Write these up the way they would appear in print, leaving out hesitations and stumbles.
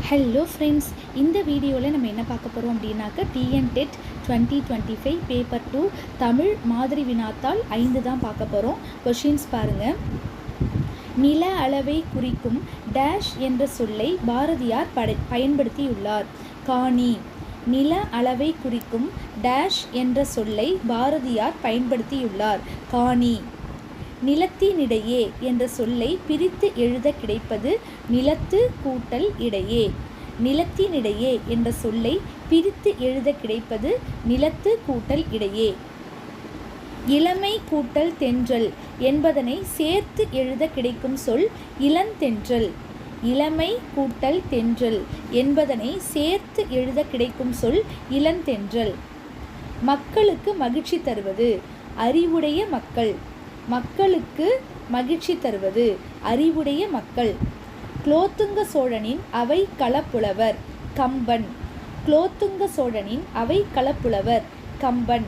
Hello friends, இந்த வீடியோவில் நம்ம என்ன பார்க்க போகிறோம் அப்படின்னாக்க டிஎன்டெட் 2025 பேப்பர் 2 தமிழ் மாதிரி வினாத்தாள் 5 தான் பார்க்க போகிறோம். கொஷின்ஸ் பாருங்கள். நில அளவை குறிக்கும் டேஷ் என்ற சொல்லை பாரதியார் பயன்படுத்தியுள்ளார். காணி. நில அளவை குறிக்கும் டேஷ் என்ற சொல்லை பாரதியார் பயன்படுத்தியுள்ளார். காணி. நிலத்தினிடையே என்ற சொல்லை பிரித்து எழுத கிடைப்பது நிலத்து கூட்டல் இடையே. நிலத்தினிடையே என்ற சொல்லை பிரித்து எழுத கிடைப்பது நிலத்து கூட்டல் இடையே. இளமை கூட்டல் தென்றல் என்பதனை சேர்த்து எழுத கிடைக்கும் சொல் இளந்தென்றல். இளமை கூட்டல் தென்றல் என்பதனை சேர்த்து எழுத கிடைக்கும் சொல் இளந்தென்றல். மக்களுக்கு மகிழ்ச்சி தருவது அறிவுடைய மக்கள். மக்களுக்கு மகிழ்ச்சி தருவது அறிவுடைய மக்கள். குலோத்துங்க சோழனின் அவை களப்புலவர் கம்பன். குலோத்துங்க சோழனின் அவை களப்புலவர் கம்பன்.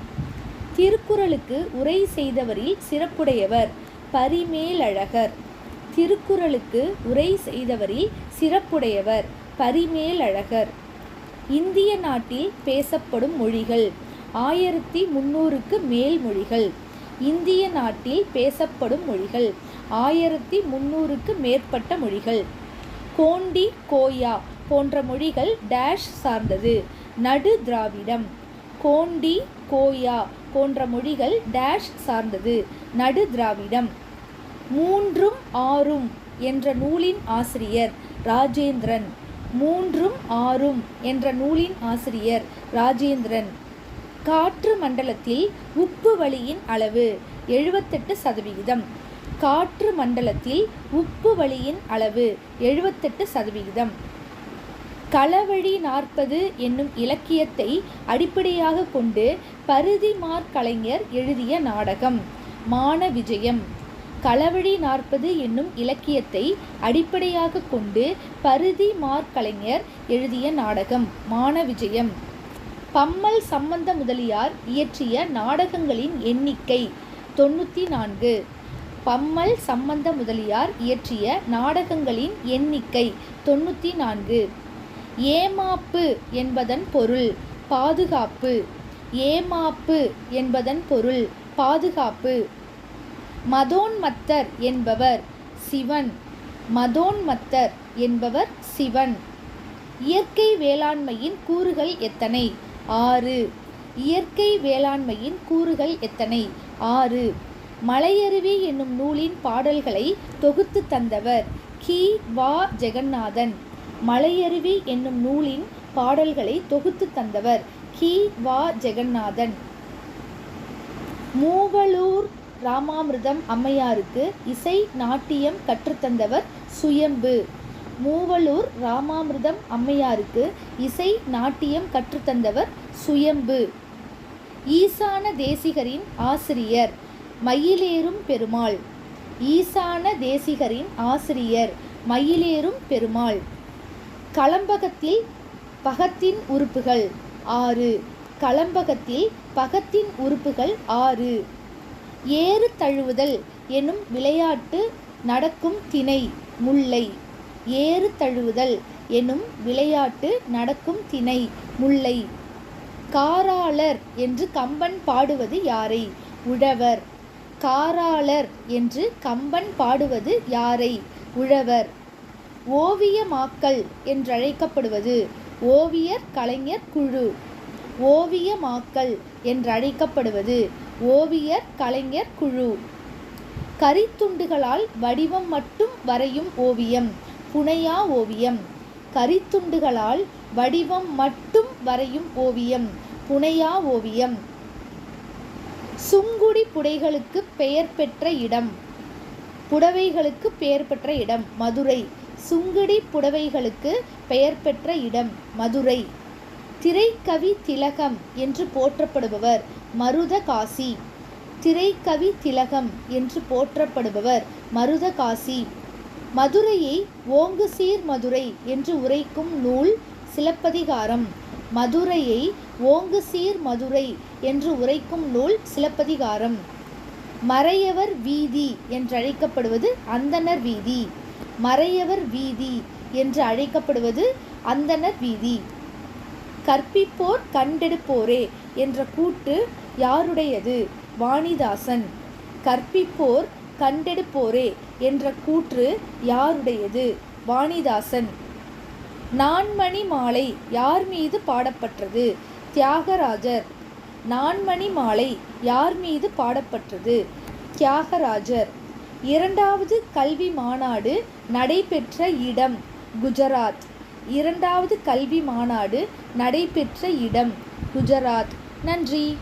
திருக்குறளுக்கு உரை செய்தவரில் சிறப்புடையவர் பரிமேலழகர். திருக்குறளுக்கு உரை செய்தவரில் சிறப்புடையவர் பரிமேலழகர். இந்திய நாட்டில் பேசப்படும் மொழிகள் 1300க்கு மேல் மொழிகள். இந்திய நாட்டில் பேசப்படும் மொழிகள் 1300க்கு மேற்பட்ட மொழிகள். கோண்டி கோயா போன்ற மொழிகள் டேஷ் சார்ந்தது நடு திராவிடம். கோண்டி கோயா போன்ற மொழிகள் டேஷ் சார்ந்தது நடு திராவிடம். மூன்றும் ஆறும் என்ற நூலின் ஆசிரியர் ராஜேந்திரன். மூன்றும் ஆறும் என்ற நூலின் ஆசிரியர் ராஜேந்திரன். காற்று மண்டலத்தில் உப்பு வளியின் அளவு 78%. காற்று மண்டலத்தில் உப்பு வளியின் அளவு 78%. களவழி 40 என்னும் இலக்கியத்தை அடிப்படையாக கொண்டு பரிதிமாற் கலைஞர் எழுதிய நாடகம் மான விஜயம். களவழி 40 என்னும் இலக்கியத்தை அடிப்படையாக கொண்டு பரிதிமாற் கலைஞர் எழுதிய நாடகம் மான விஜயம். பம்மல் சம்பந்த முதலியார் இயற்றிய நாடகங்களின் எண்ணிக்கை 94. பம்மல் சம்பந்த முதலியார் இயற்றிய நாடகங்களின் எண்ணிக்கை 94. ஏமாப்பு என்பதன் பொருள் பாதுகாப்பு. ஏமாப்பு என்பதன் பொருள் பாதுகாப்பு. மதோன்மத்தர் என்பவர் சிவன். மதோன்மத்தர் என்பவர் சிவன். இயற்கை வேளாண்மையின் கூறுகள் எத்தனை? 6. இயற்கை வேளாண்மையின் கூறுகள் எத்தனை? 6. மலையருவி என்னும் நூலின் பாடல்களை தொகுத்து தந்தவர் கி. வா. ஜெகநாதன். மலையருவி என்னும் நூலின் பாடல்களை தொகுத்து தந்தவர் கி. வா. ஜெகநாதன். மூவலூர் ராமாமிர்தம் அம்மையாருக்கு இசை நாட்டியம் கற்றுத்தந்தவர் சுயம்பு. மூவலூர் ராமாமிர்தம் அம்மையாருக்கு இசை நாட்டியம் கற்றுத்தந்தவர் சுயம்பு. ஈசான தேசிகரின் ஆசிரியர் மயிலேறும் பெருமாள். ஈசான தேசிகரின் ஆசிரியர் மயிலேறும் பெருமாள். கலம்பகத்தில் பகத்தின் உறுப்புகள் 6. கலம்பகத்தில் பகத்தின் உறுப்புகள் 6. ஏறு தழுவுதல் எனும் விளையாட்டு நடக்கும் திணை முல்லை. ஏறு தழுவுதல் எனும் விளையாட்டு நடக்கும் திணை முல்லை. காராளர் என்று கம்பன் பாடுவது யாரை? உழவர். காராளர் என்று கம்பன் பாடுவது யாரை? உழவர். ஓவியமாக்கல் என்றழைக்கப்படுவது ஓவியர் கலைஞர் குழு. ஓவியமாக்கல் என்றழைக்கப்படுவது ஓவியர் கலைஞர் குழு. கரித்துண்டுகளால் வடிவம் மட்டும் வரையும் ஓவியம் புனையா ஓவியம். கரித்துண்டுகளால் வடிவம் மட்டும் வரையும் ஓவியம் புனையா ஓவியம். சுங்குடி புடைகளுக்கு பெயர் பெற்ற இடம். புடவைகளுக்கு பெயர் பெற்ற இடம் மதுரை. சுங்குடி புடவைகளுக்கு பெயர் பெற்ற இடம் மதுரை. திரைக்கவி திலகம் என்று போற்றப்படுபவர் மருதகாசி. திரைக்கவி திலகம் என்று போற்றப்படுபவர் மருதகாசி. மதுரையை ஓங்கு சீர் மதுரை என்று உரைக்கும் நூல் சிலப்பதிகாரம். மதுரையை ஓங்கு சீர் மதுரை என்று உரைக்கும் நூல் சிலப்பதிகாரம். மறையவர் வீதி என்றழைக்கப்படுவது அந்தணர் வீதி. மறையவர் வீதி என்று அழைக்கப்படுவது அந்தணர் வீதி. கற்பிப்போர் கண்டெடுப்போரே என்ற கூற்று யாருடையது? வாணிதாசன். கற்பிப்போர் கண்டெடுப்போரே என்ற கூற்று யாருடையது? வாணிதாசன். நான்மணி மாலை யார் மீது பாடப்பட்டது? தியாகராஜர். நான்மணி மாலை யார் மீது பாடப்பட்டது? தியாகராஜர். இரண்டாவது கல்வி மாநாடு நடைபெற்ற இடம் குஜராத். இரண்டாவது கல்வி மாநாடு நடைபெற்ற இடம் குஜராத். நன்றி.